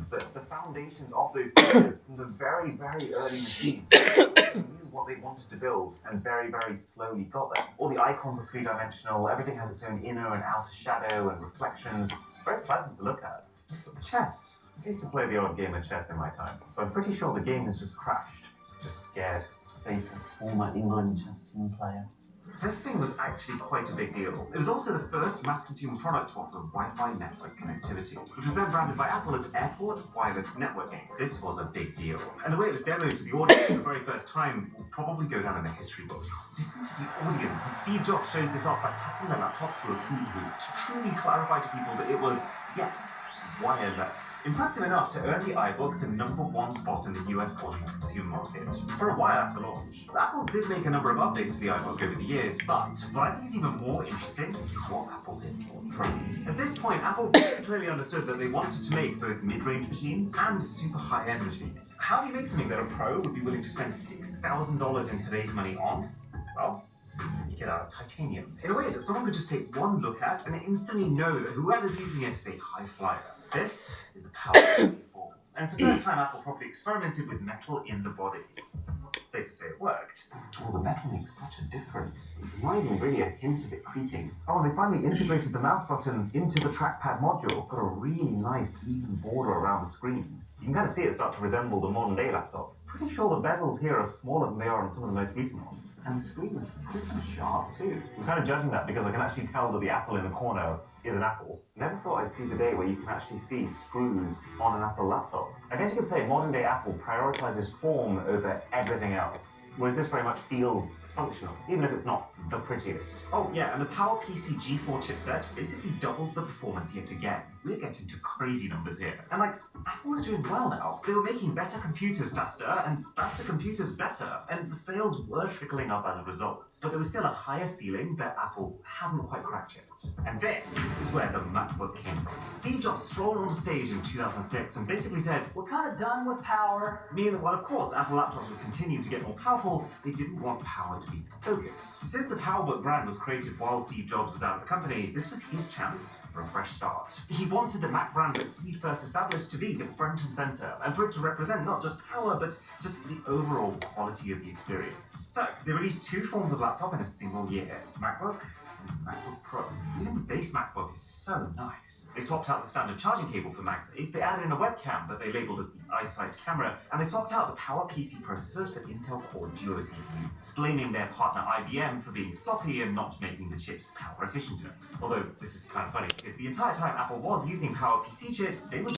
means that the foundations of those features from the very, very early machines knew what they wanted to build and very, very slowly got there. All the icons are three-dimensional, everything has its own inner and outer shadow and reflections. Very pleasant to look at. Chess. I used to play the odd game of chess in my time, but I'm pretty sure the game has just crashed. Just scared. Face a former England chess team player. This thing was actually quite a big deal. It was also the first mass-consumer product to offer Wi-Fi network connectivity, which was then branded by Apple as Airport Wireless Networking. This was a big deal. And the way it was demoed to the audience for the very first time will probably go down in the history books. Listen to the audience. Steve Jobs shows this off by passing the laptop through a food loop to truly clarify to people that it was, yes, wireless. Impressive enough to earn the iBook the #1 spot in the US portion consumer market for a while after launch. Apple did make a number of updates to the iBook over the years, but what I think is even more interesting is what Apple did for pros. At this point, Apple clearly understood that they wanted to make both mid-range machines and super high-end machines. How do you make something that a pro would be willing to spend $6,000 in today's money on? Well, you get out of titanium. In a way that someone could just take one look at and instantly know that whoever's using it is a high flyer. This is the Power 4, and it's the first time Apple properly experimented with metal in the body. Safe to say it worked. Well, the metal makes such a difference. Not even really a hint of it creaking. Oh, and they finally integrated the mouse buttons into the trackpad module. Got a really nice even border around the screen. You can kind of see it start to resemble the modern day laptop. Pretty sure the bezels here are smaller than they are on some of the most recent ones. And the screen is pretty sharp too. I'm kind of judging that because I can actually tell that the apple in the corner is an Apple. Never thought I'd see the day where you can actually see screws on an Apple laptop. I guess you could say modern day Apple prioritizes form over everything else, whereas this very much feels functional, even if it's not the prettiest. Oh yeah, and the PowerPC G4 chipset basically doubles the performance yet again. We're getting to crazy numbers here. And Apple was doing well now. They were making better computers faster, and faster computers better, and the sales were trickling up as a result. But there was still a higher ceiling that Apple hadn't quite cracked yet. And this is where the MacBook came from. Steve Jobs strolled on stage in 2006 and basically said, "We're kind of done with power." meaning that while of course Apple laptops would continue to get more powerful, they didn't want power to be the focus. Since the PowerBook brand was created while Steve Jobs was out of the company, this was his chance for a fresh start. He wanted the Mac brand that he'd first established to be the front and center, and for it to represent not just power, but just the overall quality of the experience. So, they released two forms of laptop in a single year, MacBook and MacBook Pro. Even the base MacBook is so nice. They swapped out the standard charging cable for MagSafe, they added in a webcam that they labeled as the iSight camera, and they swapped out the PowerPC processors for Intel Core Duo CPUs, blaming their partner IBM for being sloppy and not making the chips power efficient enough. Although, this is kind of funny, because the entire time Apple was using PowerPC chips, they were